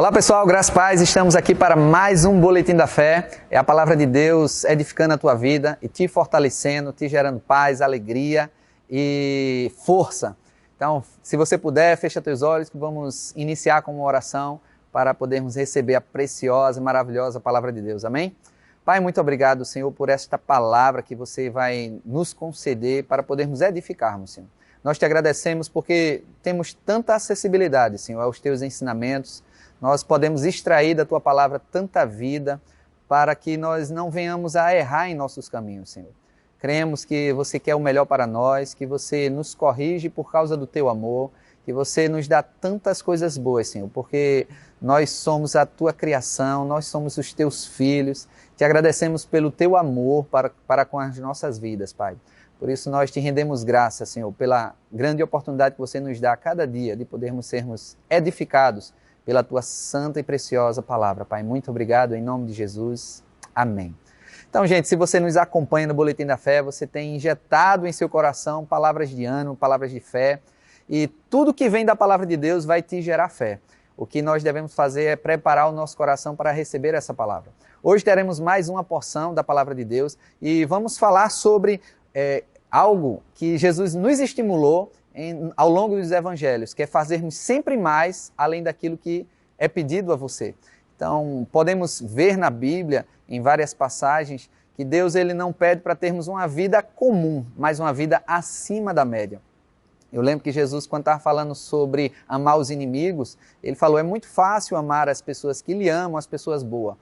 Olá pessoal, graças e paz, estamos aqui para mais um Boletim da Fé. É a palavra de Deus edificando a tua vida e te fortalecendo, te gerando paz, alegria e força. Então, se você puder, fecha teus olhos que vamos iniciar com uma oração para podermos receber a preciosa e maravilhosa palavra de Deus. Amém? Pai, muito obrigado, Senhor, por esta palavra que você vai nos conceder para podermos edificarmos, Senhor. Nós te agradecemos porque temos tanta acessibilidade, Senhor, aos teus ensinamentos. Nós podemos extrair da tua palavra tanta vida para que nós não venhamos a errar em nossos caminhos, Senhor. Cremos que você quer o melhor para nós, que você nos corrige por causa do teu amor, que você nos dá tantas coisas boas, Senhor, porque nós somos a tua criação, nós somos os teus filhos. Te agradecemos pelo teu amor para com as nossas vidas, Pai. Por isso nós te rendemos graças, Senhor, pela grande oportunidade que você nos dá a cada dia de podermos sermos edificados pela tua santa e preciosa palavra, Pai. Muito obrigado, em nome de Jesus. Amém. Então, gente, se você nos acompanha no Boletim da Fé, você tem injetado em seu coração palavras de ânimo, palavras de fé, e tudo que vem da palavra de Deus vai te gerar fé. O que nós devemos fazer é preparar o nosso coração para receber essa palavra. Hoje teremos mais uma porção da palavra de Deus e vamos falar sobre algo que Jesus nos estimulou ao longo dos evangelhos, que é fazermos sempre mais além daquilo que é pedido a você. Então, podemos ver na Bíblia, em várias passagens, que Deus ele não pede para termos uma vida comum, mas uma vida acima da média. Eu lembro que Jesus, quando estava falando sobre amar os inimigos, ele falou, é muito fácil amar as pessoas que lhe amam, as pessoas boas,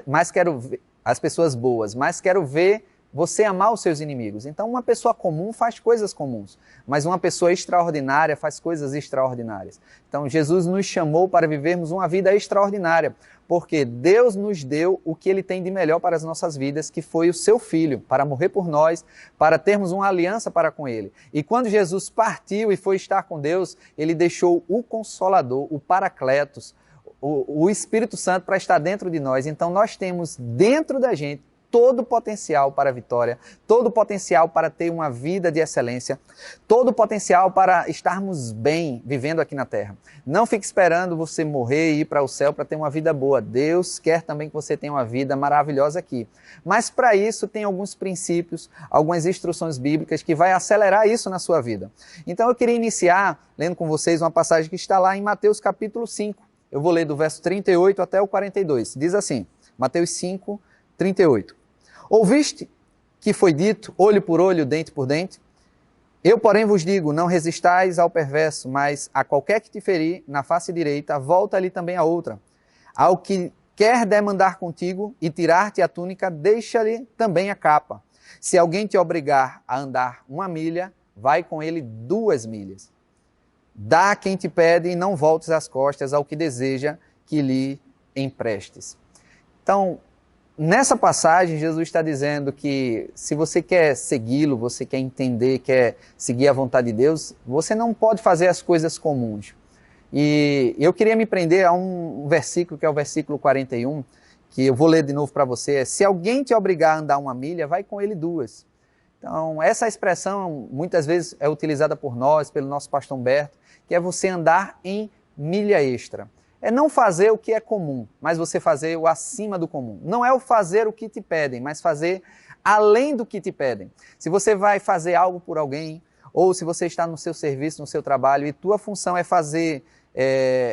mas quero ver as pessoas boas, mas quero ver você amar os seus inimigos. Então, uma pessoa comum faz coisas comuns, mas uma pessoa extraordinária faz coisas extraordinárias. Então, Jesus nos chamou para vivermos uma vida extraordinária, porque Deus nos deu o que Ele tem de melhor para as nossas vidas, que foi o seu Filho, para morrer por nós, para termos uma aliança para com Ele. E quando Jesus partiu e foi estar com Deus, Ele deixou o Consolador, o Paracletos, o Espírito Santo para estar dentro de nós. Então, nós temos dentro da gente todo o potencial para a vitória, todo o potencial para ter uma vida de excelência, todo o potencial para estarmos bem vivendo aqui na terra. Não fique esperando você morrer e ir para o céu para ter uma vida boa. Deus quer também que você tenha uma vida maravilhosa aqui. Mas para isso tem alguns princípios, algumas instruções bíblicas que vai acelerar isso na sua vida. Então eu queria iniciar lendo com vocês uma passagem que está lá em Mateus capítulo 5. Eu vou ler do verso 38 até o 42. Diz assim, Mateus 5, 38. Ouviste que foi dito, olho por olho, dente por dente? Eu, porém, vos digo, não resistais ao perverso, mas a qualquer que te ferir na face direita, volta-lhe também a outra. Ao que quer demandar contigo e tirar-te a túnica, deixa-lhe também a capa. Se alguém te obrigar a andar 1 milha, vai com ele 2 milhas. Dá a quem te pede e não voltes as costas ao que deseja que lhe emprestes. Então, nessa passagem, Jesus está dizendo que se você quer segui-lo, você quer entender, quer seguir a vontade de Deus, você não pode fazer as coisas comuns. E eu queria me prender a um versículo, que é o versículo 41, que eu vou ler de novo para você. Se alguém te obrigar a andar 1 milha, vai com ele 2. Então, essa expressão muitas vezes é utilizada por nós, pelo nosso pastor Humberto, que é você andar em milha extra. É não fazer o que é comum, mas você fazer o acima do comum. Não é o fazer o que te pedem, mas fazer além do que te pedem. Se você vai fazer algo por alguém, ou se você está no seu serviço, no seu trabalho, e tua função é fazer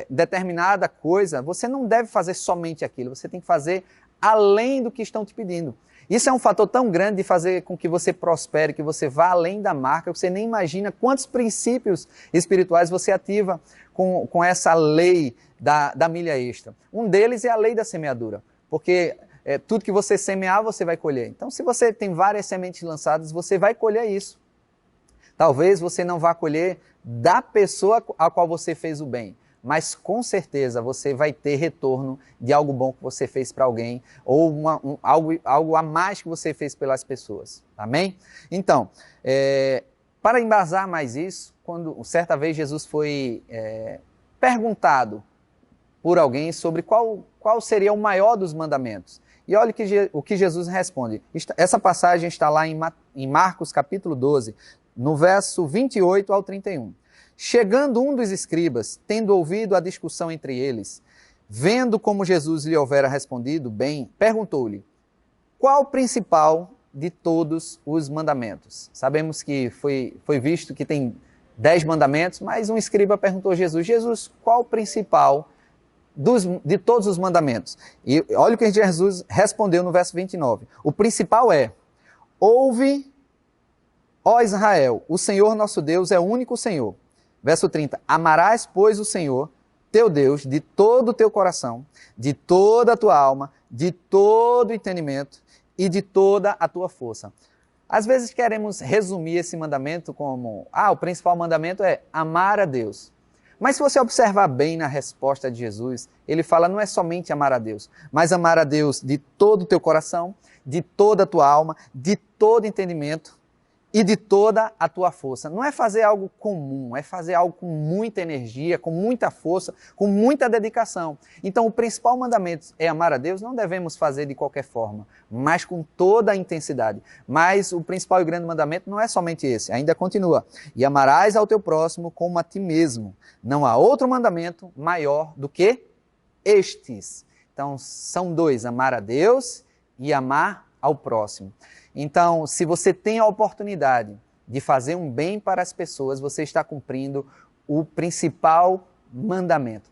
determinada coisa, você não deve fazer somente aquilo, você tem que fazer além do que estão te pedindo. Isso é um fator tão grande de fazer com que você prospere, que você vá além da marca, que você nem imagina quantos princípios espirituais você ativa com essa lei da milha extra. Um deles é a lei da semeadura, porque tudo que você semear, você vai colher. Então, se você tem várias sementes lançadas, você vai colher isso. Talvez você não vá colher da pessoa a qual você fez o bem, mas com certeza você vai ter retorno de algo bom que você fez para alguém, ou algo a mais que você fez pelas pessoas. Amém? Então, para embasar mais isso, quando certa vez Jesus foi perguntado por alguém sobre qual seria o maior dos mandamentos. E olha o que Jesus responde. Essa passagem está lá em Marcos capítulo 12, no verso 28 ao 31. Chegando um dos escribas, tendo ouvido a discussão entre eles, vendo como Jesus lhe houvera respondido bem, perguntou-lhe, qual o principal de todos os mandamentos? Sabemos que foi visto que tem 10 mandamentos, mas um escriba perguntou a Jesus, Jesus, qual o principal de todos os mandamentos? E olha o que Jesus respondeu no verso 29. O principal é, ouve, ó Israel, o Senhor nosso Deus é o único Senhor. Verso 30, amarás, pois, o Senhor, teu Deus, de todo o teu coração, de toda a tua alma, de todo o entendimento e de toda a tua força. Às vezes queremos resumir esse mandamento como, o principal mandamento é amar a Deus. Mas se você observar bem na resposta de Jesus, ele fala não é somente amar a Deus, mas amar a Deus de todo o teu coração, de toda a tua alma, de todo o entendimento e de toda a tua força. Não é fazer algo comum, é fazer algo com muita energia, com muita força, com muita dedicação. Então o principal mandamento é amar a Deus, não devemos fazer de qualquer forma, mas com toda a intensidade. Mas o principal e grande mandamento não é somente esse, ainda continua. E amarás ao teu próximo como a ti mesmo. Não há outro mandamento maior do que estes. Então são dois, amar a Deus e amar ao próximo. Então, se você tem a oportunidade de fazer um bem para as pessoas, você está cumprindo o principal mandamento.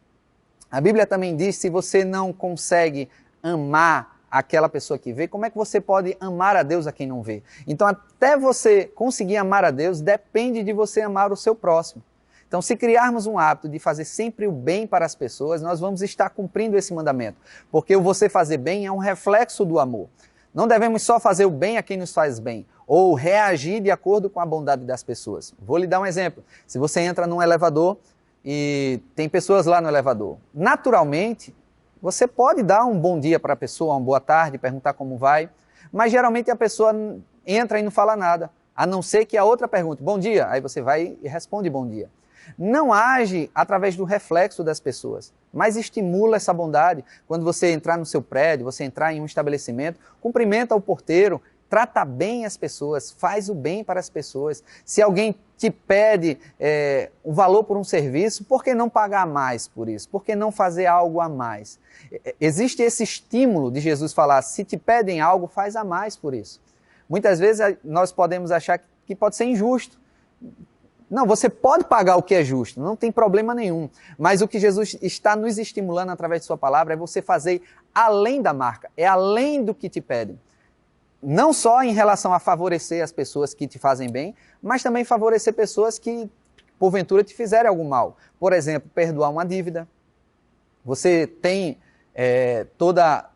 A Bíblia também diz, se você não consegue amar aquela pessoa que vê, como é que você pode amar a Deus a quem não vê? Então, até você conseguir amar a Deus, depende de você amar o seu próximo. Então, se criarmos um hábito de fazer sempre o bem para as pessoas, nós vamos estar cumprindo esse mandamento. Porque o você fazer bem é um reflexo do amor. Não devemos só fazer o bem a quem nos faz bem, ou reagir de acordo com a bondade das pessoas. Vou lhe dar um exemplo. Se você entra num elevador e tem pessoas lá no elevador, naturalmente, você pode dar um bom dia para a pessoa, uma boa tarde, perguntar como vai, mas geralmente a pessoa entra e não fala nada, a não ser que a outra pergunte, bom dia, aí você vai e responde bom dia. Não age através do reflexo das pessoas, mas estimula essa bondade. Quando você entrar no seu prédio, você entrar em um estabelecimento, cumprimenta o porteiro, trata bem as pessoas, faz o bem para as pessoas. Se alguém te pede um valor por um serviço, por que não pagar mais por isso? Por que não fazer algo a mais? Existe esse estímulo de Jesus falar, se te pedem algo, faz a mais por isso. Muitas vezes nós podemos achar que pode ser injusto. Não, você pode pagar o que é justo, não tem problema nenhum. Mas o que Jesus está nos estimulando através de sua palavra é você fazer além da marca, é além do que te pedem. Não só em relação a favorecer as pessoas que te fazem bem, mas também favorecer pessoas que, porventura, te fizerem algum mal. Por exemplo, perdoar uma dívida. Você tem toda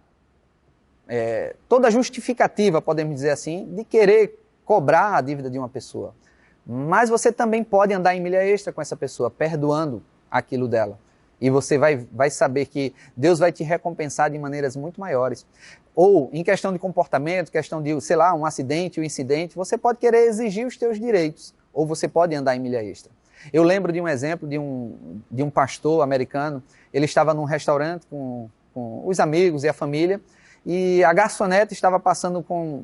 justificativa, podemos dizer assim, de querer cobrar a dívida de uma pessoa. Mas você também pode andar em milha extra com essa pessoa, perdoando aquilo dela. E você vai saber que Deus vai te recompensar de maneiras muito maiores. Ou, em questão de comportamento, questão de, sei lá, um acidente, um incidente, você pode querer exigir os teus direitos. Ou você pode andar em milha extra. Eu lembro de um exemplo de um pastor americano. Ele estava num restaurante com os amigos e a família. E a garçonete estava passando com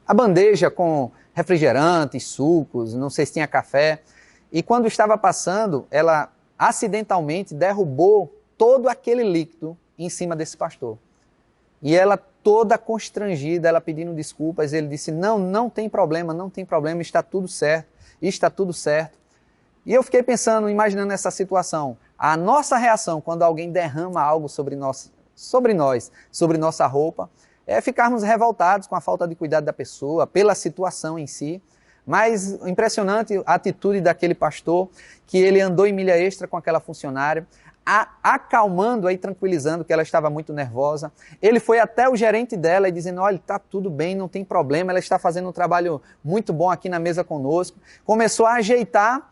a bandeja com refrigerantes, sucos, não sei se tinha café. E quando estava passando, ela acidentalmente derrubou todo aquele líquido em cima desse pastor. E ela toda constrangida, ela pedindo desculpas, ele disse, não tem problema, está tudo certo, está tudo certo. E eu fiquei pensando, imaginando essa situação. A nossa reação quando alguém derrama algo sobre nós, sobre nossa roupa, é ficarmos revoltados com a falta de cuidado da pessoa, pela situação em si. Mas impressionante a atitude daquele pastor, que ele andou em milha extra com aquela funcionária, acalmando e tranquilizando, que ela estava muito nervosa. Ele foi até o gerente dela e dizendo, olha, está tudo bem, não tem problema, ela está fazendo um trabalho muito bom aqui na mesa conosco. Começou a ajeitar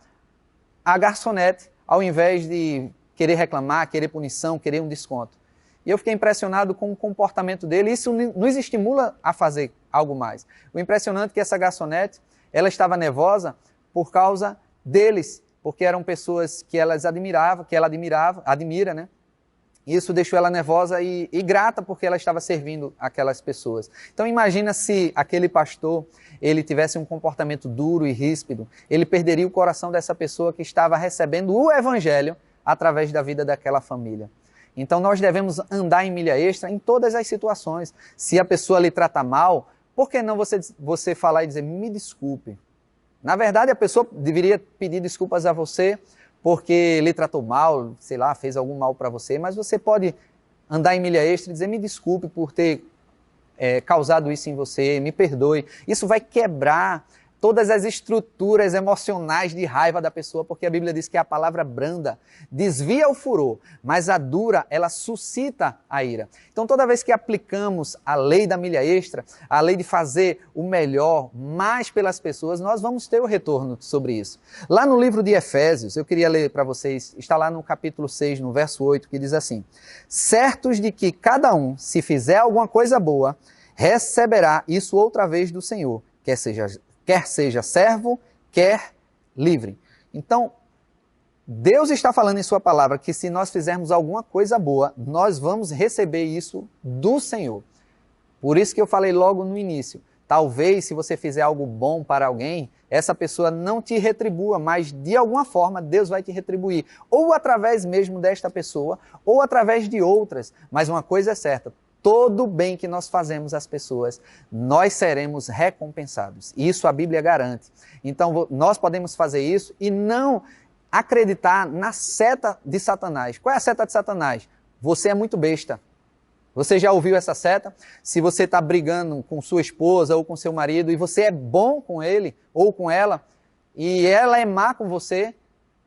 a garçonete, ao invés de querer reclamar, querer punição, querer um desconto. E eu fiquei impressionado com o comportamento dele, e isso nos estimula a fazer algo mais. O impressionante é que essa garçonete, ela estava nervosa por causa deles, porque eram pessoas que ela admira, né? E isso deixou ela nervosa e grata porque ela estava servindo aquelas pessoas. Então imagina se aquele pastor, ele tivesse um comportamento duro e ríspido, ele perderia o coração dessa pessoa que estava recebendo o evangelho através da vida daquela família. Então nós devemos andar em milha extra em todas as situações. Se a pessoa lhe trata mal, por que não você falar e dizer, me desculpe? Na verdade, a pessoa deveria pedir desculpas a você porque lhe tratou mal, sei lá, fez algum mal para você, mas você pode andar em milha extra e dizer, me desculpe por ter causado isso em você, me perdoe. Isso vai quebrar todas as estruturas emocionais de raiva da pessoa, porque a Bíblia diz que a palavra branda desvia o furor, mas a dura, ela suscita a ira. Então toda vez que aplicamos a lei da milha extra, a lei de fazer o melhor mais pelas pessoas, nós vamos ter o retorno sobre isso. Lá no livro de Efésios, eu queria ler para vocês, está lá no capítulo 6, no verso 8, que diz assim, certos de que cada um, se fizer alguma coisa boa, receberá isso outra vez do Senhor, quer seja servo, quer livre. Então, Deus está falando em sua palavra que se nós fizermos alguma coisa boa, nós vamos receber isso do Senhor. Por isso que eu falei logo no início, talvez se você fizer algo bom para alguém, essa pessoa não te retribua, mas de alguma forma Deus vai te retribuir. Ou através mesmo desta pessoa, ou através de outras. Mas uma coisa é certa, todo bem que nós fazemos às pessoas, nós seremos recompensados. Isso a Bíblia garante. Então, nós podemos fazer isso e não acreditar na seta de Satanás. Qual é a seta de Satanás? Você é muito besta. Você já ouviu essa seta? Se você está brigando com sua esposa ou com seu marido e você é bom com ele ou com ela e ela é má com você,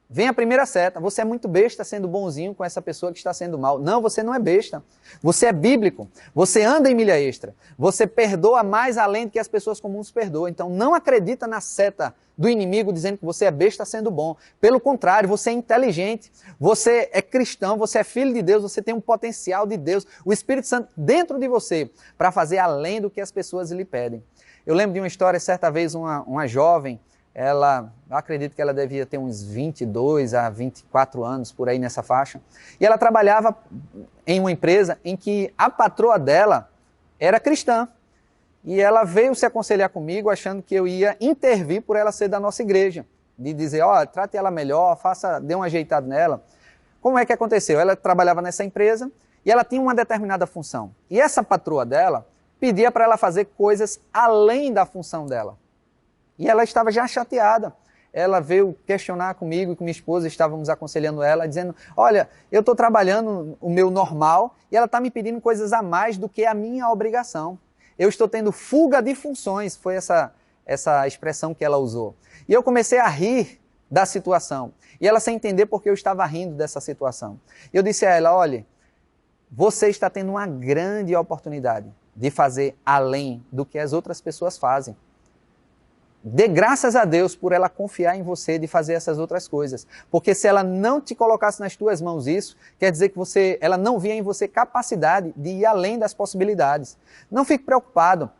vem a primeira seta, você é muito besta sendo bonzinho com essa pessoa que está sendo mal. Não, você não é besta. Você é bíblico. Você anda em milha extra. Você perdoa mais além do que as pessoas comuns perdoam. Então não acredita na seta do inimigo dizendo que você é besta sendo bom. Pelo contrário, você é inteligente. Você é cristão, você é filho de Deus, você tem um potencial de Deus, o Espírito Santo dentro de você para fazer além do que as pessoas lhe pedem. Eu lembro de uma história, certa vez uma jovem, eu acredito que ela devia ter uns 22 a 24 anos, por aí nessa faixa. E ela trabalhava em uma empresa em que a patroa dela era cristã. E ela veio se aconselhar comigo, achando que eu ia intervir por ela ser da nossa igreja. De dizer, trate ela melhor, dê um ajeitado nela. Como é que aconteceu? Ela trabalhava nessa empresa e ela tinha uma determinada função. E essa patroa dela pedia para ela fazer coisas além da função dela. E ela estava já chateada. Ela veio questionar comigo e com minha esposa, estávamos aconselhando ela, dizendo, olha, eu estou trabalhando o meu normal e ela está me pedindo coisas a mais do que a minha obrigação. Eu estou tendo fuga de funções, foi essa expressão que ela usou. E eu comecei a rir da situação. E ela sem entender porque eu estava rindo dessa situação. Eu disse a ela, olha, você está tendo uma grande oportunidade de fazer além do que as outras pessoas fazem. Dê graças a Deus por ela confiar em você de fazer essas outras coisas. Porque se ela não te colocasse nas tuas mãos isso, quer dizer que ela não via em você capacidade de ir além das possibilidades. Não fique preocupado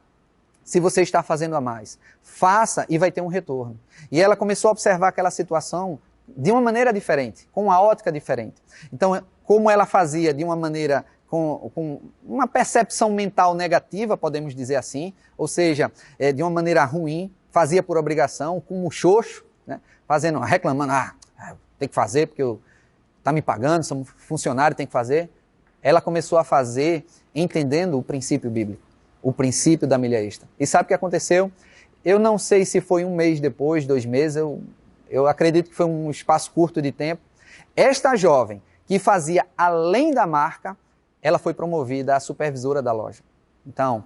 se você está fazendo a mais. Faça e vai ter um retorno. E ela começou a observar aquela situação de uma maneira diferente, com uma ótica diferente. Então, como ela fazia de uma maneira com uma percepção mental negativa, podemos dizer assim, ou seja, de uma maneira ruim, fazia por obrigação, como xoxo, né? Reclamando, tem que fazer porque está me pagando, sou funcionário, tem que fazer. Ela começou a fazer entendendo o princípio bíblico, o princípio da milha extra. E sabe o que aconteceu? Eu não sei se foi um mês depois, 2 meses, eu acredito que foi um espaço curto de tempo. Esta jovem que fazia além da marca, ela foi promovida a supervisora da loja. Então,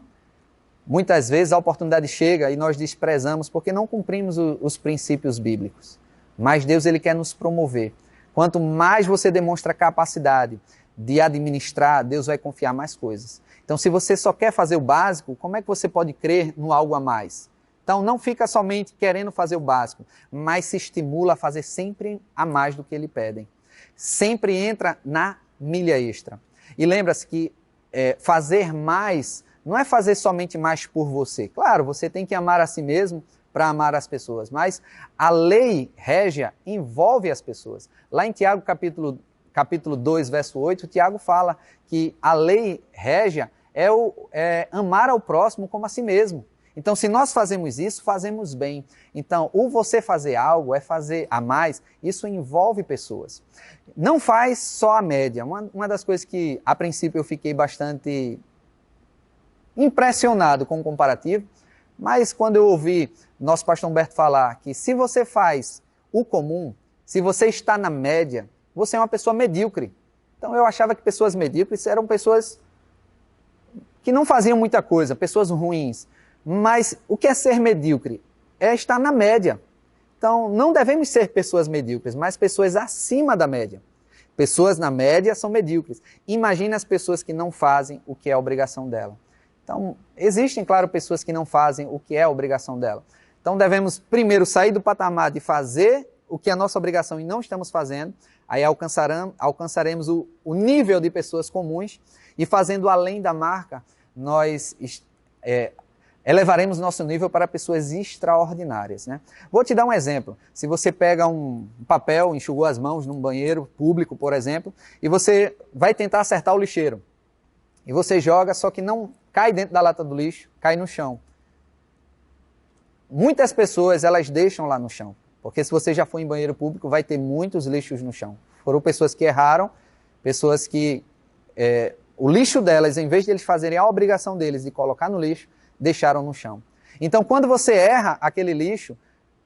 muitas vezes a oportunidade chega e nós desprezamos porque não cumprimos os princípios bíblicos. Mas Deus ele quer nos promover. Quanto mais você demonstra capacidade de administrar, Deus vai confiar mais coisas. Então, se você só quer fazer o básico, como é que você pode crer no algo a mais? Então, não fica somente querendo fazer o básico, mas se estimula a fazer sempre a mais do que lhe pedem. Sempre entra na milha extra. E lembra-se que fazer mais não é fazer somente mais por você. Claro, você tem que amar a si mesmo para amar as pessoas, mas a lei régia envolve as pessoas. Lá em Tiago, capítulo 2, verso 8, Tiago fala que a lei régia é amar ao próximo como a si mesmo. Então, se nós fazemos isso, fazemos bem. Então, o você fazer algo é fazer a mais, isso envolve pessoas. Não faz só a média. Uma das coisas que, a princípio, eu fiquei bastante impressionado com o comparativo, mas quando eu ouvi nosso pastor Humberto falar que se você faz o comum, se você está na média, você é uma pessoa medíocre. Então eu achava que pessoas medíocres eram pessoas que não faziam muita coisa, pessoas ruins. Mas o que é ser medíocre? É estar na média. Então não devemos ser pessoas medíocres, mas pessoas acima da média. Pessoas na média são medíocres. Imagine as pessoas que não fazem o que é a obrigação dela. Então, existem, claro, pessoas que não fazem o que é a obrigação dela. Então, devemos primeiro sair do patamar de fazer o que é a nossa obrigação e não estamos fazendo. Aí alcançaremos o nível de pessoas comuns e fazendo além da marca, nós elevaremos nosso nível para pessoas extraordinárias, né? Vou te dar um exemplo. Se você pega um papel, enxugou as mãos num banheiro público, por exemplo, e você vai tentar acertar o lixeiro. E você joga, só que não cai dentro da lata do lixo, cai no chão. Muitas pessoas, elas deixam lá no chão. Porque se você já for em banheiro público, vai ter muitos lixos no chão. Foram pessoas que erraram, pessoas que o lixo delas, em vez de eles fazerem a obrigação deles de colocar no lixo, deixaram no chão. Então, quando você erra aquele lixo,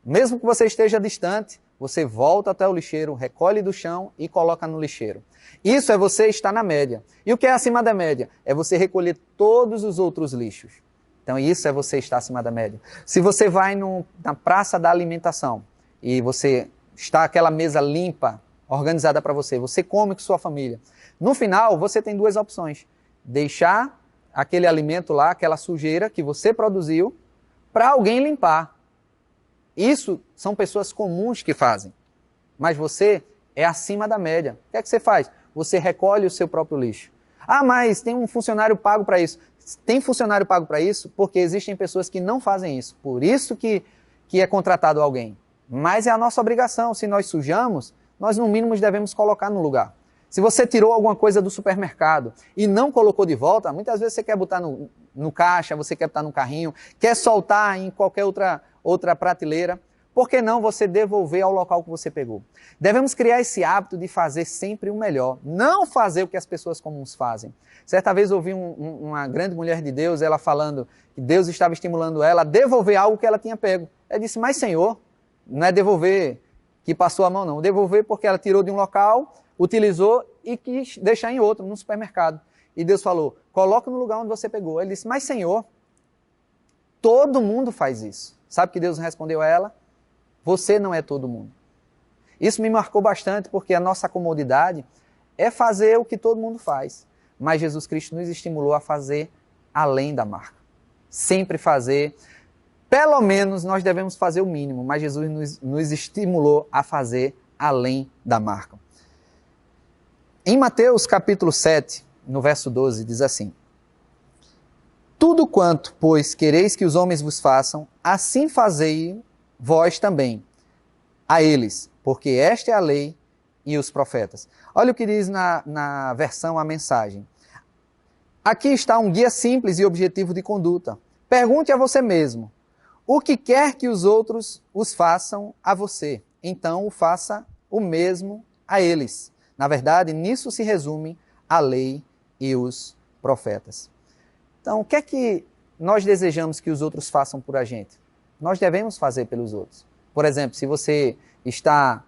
mesmo que você esteja distante, você volta até o lixeiro, recolhe do chão e coloca no lixeiro. Isso é você estar na média. E o que é acima da média? É você recolher todos os outros lixos. Então, isso é você estar acima da média. Se você vai na praça da alimentação e você está aquela mesa limpa, organizada para você, você come com sua família. No final, você tem duas opções. Deixar aquele alimento lá, aquela sujeira que você produziu, para alguém limpar. Isso são pessoas comuns que fazem. Mas você é acima da média. O que é que você faz? Você recolhe o seu próprio lixo. Ah, mas tem um funcionário pago para isso. Tem funcionário pago para isso porque existem pessoas que não fazem isso. Por isso que é contratado alguém. Mas é a nossa obrigação. Se nós sujamos, nós no mínimo devemos colocar no lugar. Se você tirou alguma coisa do supermercado e não colocou de volta, muitas vezes você quer botar no caixa, você quer botar no carrinho, quer soltar em qualquer outra prateleira. Por que não você devolver ao local que você pegou? Devemos criar esse hábito de fazer sempre o melhor, não fazer o que as pessoas comuns fazem. Certa vez ouvi uma grande mulher de Deus, ela falando que Deus estava estimulando ela a devolver algo que ela tinha pego. Ela disse, mas Senhor, não é devolver que passou a mão não, devolver porque ela tirou de um local, utilizou e quis deixar em outro, no supermercado. E Deus falou, coloca no lugar onde você pegou. Ele disse, mas Senhor, todo mundo faz isso. Sabe o que Deus respondeu a ela? Você não é todo mundo. Isso me marcou bastante porque a nossa comodidade é fazer o que todo mundo faz. Mas Jesus Cristo nos estimulou a fazer além da marca. Sempre fazer, pelo menos nós devemos fazer o mínimo, mas Jesus nos estimulou a fazer além da marca. Em Mateus capítulo 7, no verso 12, diz assim, tudo quanto, pois, quereis que os homens vos façam, assim fazei vós também a eles, porque esta é a lei e os profetas. Olha o que diz na versão A Mensagem. Aqui está um guia simples e objetivo de conduta. Pergunte a você mesmo, o que quer que os outros os façam a você, então o faça o mesmo a eles. Na verdade, nisso se resume a lei e os profetas. Então, o que é que nós desejamos que os outros façam por a gente? Nós devemos fazer pelos outros. Por exemplo, se você está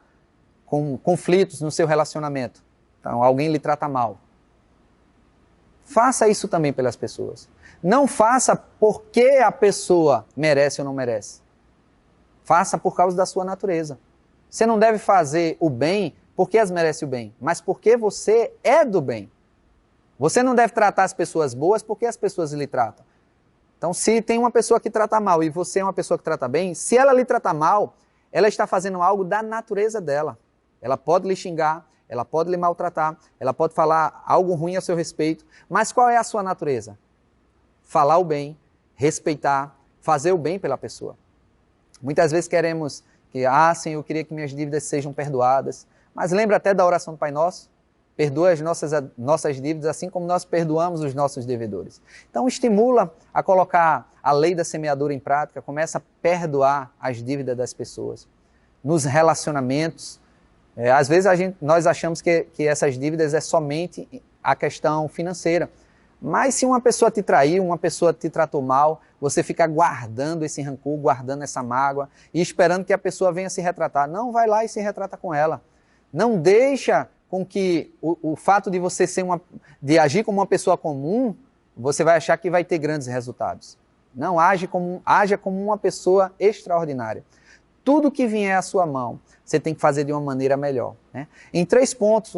com conflitos no seu relacionamento, então alguém lhe trata mal, faça isso também pelas pessoas. Não faça porque a pessoa merece ou não merece. Faça por causa da sua natureza. Você não deve fazer o bem porque as merece o bem, mas porque você é do bem. Você não deve tratar as pessoas boas porque as pessoas lhe tratam. Então, se tem uma pessoa que trata mal e você é uma pessoa que trata bem, se ela lhe tratar mal, ela está fazendo algo da natureza dela. Ela pode lhe xingar, ela pode lhe maltratar, ela pode falar algo ruim a seu respeito, mas qual é a sua natureza? Falar o bem, respeitar, fazer o bem pela pessoa. Muitas vezes queremos que, Senhor, eu queria que minhas dívidas sejam perdoadas, mas lembra até da oração do Pai Nosso? perdoa as nossas dívidas, assim como nós perdoamos os nossos devedores. Então estimula a colocar a lei da semeadura em prática, começa a perdoar as dívidas das pessoas. Nos relacionamentos, às vezes nós achamos que essas dívidas é somente a questão financeira. Mas se uma pessoa te traiu, uma pessoa te tratou mal, você fica guardando esse rancor, guardando essa mágoa e esperando que a pessoa venha se retratar. Não, vai lá e se retrata com ela. Não deixa com que o fato de você de agir como uma pessoa comum, você vai achar que vai ter grandes resultados. Não, haja como uma pessoa extraordinária. Tudo que vier à sua mão, você tem que fazer de uma maneira melhor, né? Em 3 pontos,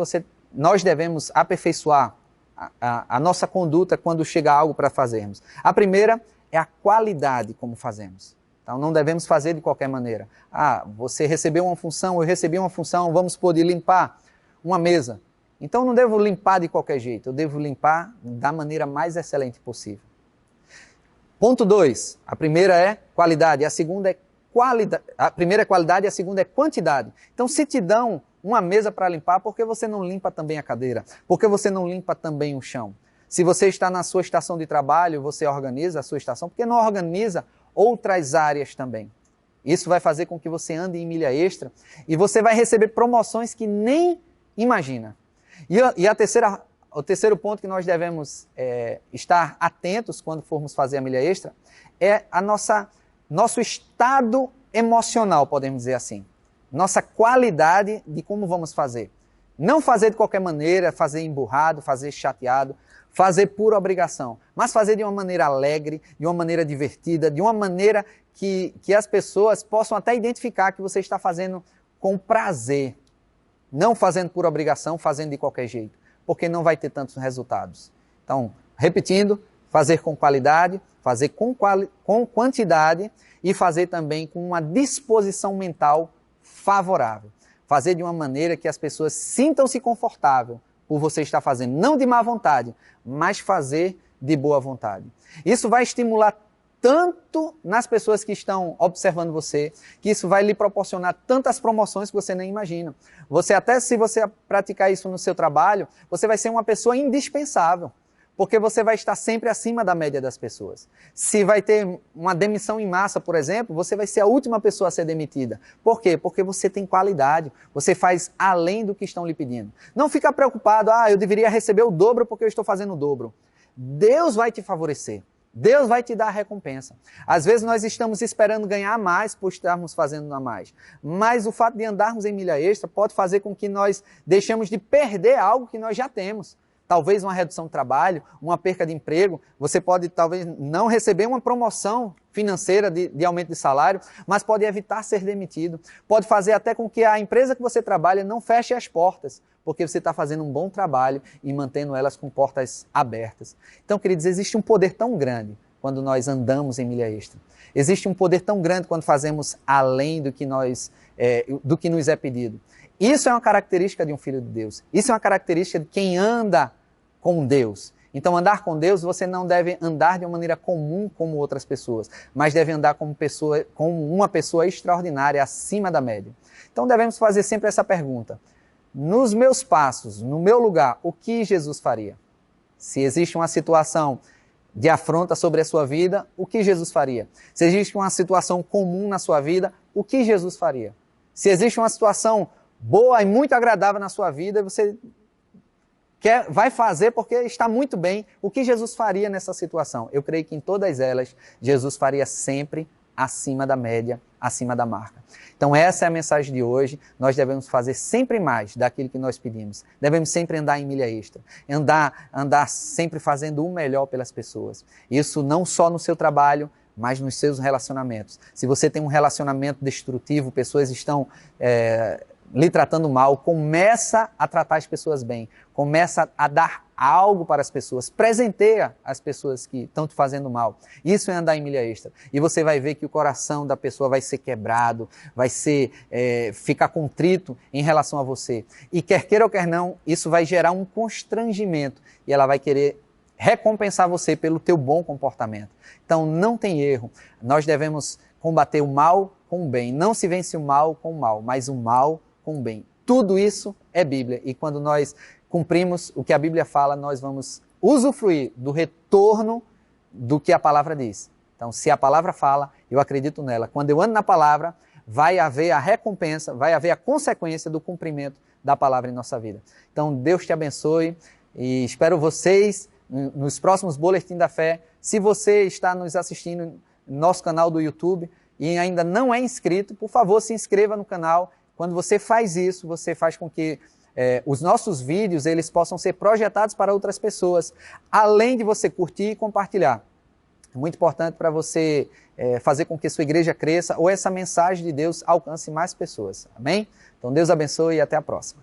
nós devemos aperfeiçoar a nossa conduta quando chega algo para fazermos. A primeira é a qualidade como fazemos. Então, não devemos fazer de qualquer maneira. Você recebeu uma função, eu recebi uma função, vamos poder limpar uma mesa. Então, não devo limpar de qualquer jeito, eu devo limpar da maneira mais excelente possível. Ponto 2, a primeira é qualidade, a segunda é qualidade. A primeira é qualidade e a segunda é quantidade. Então, se te dão uma mesa para limpar, por que você não limpa também a cadeira? Por que você não limpa também o chão? Se você está na sua estação de trabalho, você organiza a sua estação, por que não organiza outras áreas também? Isso vai fazer com que você ande em milha extra e você vai receber promoções que nem imagina. E o terceiro ponto que nós devemos estar atentos quando formos fazer a milha extra é nosso estado emocional, podemos dizer assim. Nossa qualidade de como vamos fazer. Não fazer de qualquer maneira, fazer emburrado, fazer chateado, fazer por obrigação, mas fazer de uma maneira alegre, de uma maneira divertida, de uma maneira que as pessoas possam até identificar que você está fazendo com prazer. Não fazendo por obrigação, fazendo de qualquer jeito, porque não vai ter tantos resultados. Então, repetindo, fazer com qualidade, fazer com quantidade e fazer também com uma disposição mental favorável. Fazer de uma maneira que as pessoas sintam-se confortável por você estar fazendo, não de má vontade, mas fazer de boa vontade. Isso vai estimular tanto nas pessoas que estão observando você, que isso vai lhe proporcionar tantas promoções que você nem imagina. Se você praticar isso no seu trabalho, você vai ser uma pessoa indispensável, porque você vai estar sempre acima da média das pessoas. Se vai ter uma demissão em massa, por exemplo, você vai ser a última pessoa a ser demitida. Por quê? Porque você tem qualidade, você faz além do que estão lhe pedindo. Não fica preocupado, eu deveria receber o dobro porque eu estou fazendo o dobro. Deus vai te favorecer. Deus vai te dar a recompensa. Às vezes nós estamos esperando ganhar mais por estarmos fazendo a mais. Mas o fato de andarmos em milha extra pode fazer com que nós deixemos de perder algo que nós já temos. Talvez uma redução de trabalho, uma perca de emprego. Você pode talvez não receber uma promoção financeira de aumento de salário, mas pode evitar ser demitido. Pode fazer até com que a empresa que você trabalha não feche as portas, porque você está fazendo um bom trabalho e mantendo elas com portas abertas. Então, queridos, existe um poder tão grande quando nós andamos em milha extra. Existe um poder tão grande quando fazemos além do que nos é pedido. Isso é uma característica de um filho de Deus. Isso é uma característica de quem anda com Deus. Então, andar com Deus, você não deve andar de uma maneira comum como outras pessoas, mas deve andar como uma pessoa extraordinária, acima da média. Então, devemos fazer sempre essa pergunta. Nos meus passos, no meu lugar, o que Jesus faria? Se existe uma situação de afronta sobre a sua vida, o que Jesus faria? Se existe uma situação comum na sua vida, o que Jesus faria? Se existe uma situação boa e muito agradável na sua vida, você vai fazer porque está muito bem. O que Jesus faria nessa situação? Eu creio que em todas elas, Jesus faria sempre acima da média, acima da marca. Então essa é a mensagem de hoje. Nós devemos fazer sempre mais daquilo que nós pedimos. Devemos sempre andar em milha extra. Andar sempre fazendo o melhor pelas pessoas. Isso não só no seu trabalho, mas nos seus relacionamentos. Se você tem um relacionamento destrutivo, pessoas estão lhe tratando mal, começa a tratar as pessoas bem, começa a dar algo para as pessoas, presenteia as pessoas que estão te fazendo mal. Isso é andar em milha extra. E você vai ver que o coração da pessoa vai ser quebrado, vai ficar contrito em relação a você. E quer queira ou quer não, isso vai gerar um constrangimento e ela vai querer recompensar você pelo teu bom comportamento. Então não tem erro, nós devemos combater o mal com o bem. Não se vence o mal com o mal, mas o mal com o bem. tudo isso é Bíblia. E quando nós cumprimos o que a Bíblia fala, nós vamos usufruir do retorno do que a palavra diz. Então, se a palavra fala, eu acredito nela. Quando eu ando na palavra, vai haver a recompensa, vai haver a consequência do cumprimento da palavra em nossa vida. Então, Deus te abençoe e espero vocês nos próximos Boletim da Fé. Se você está nos assistindo no nosso canal do YouTube e ainda não é inscrito, por favor, se inscreva no canal. Quando você faz isso, você faz com que os nossos vídeos eles possam ser projetados para outras pessoas, além de você curtir e compartilhar. É muito importante para você fazer com que sua igreja cresça ou essa mensagem de Deus alcance mais pessoas. Amém? Então Deus abençoe e até a próxima.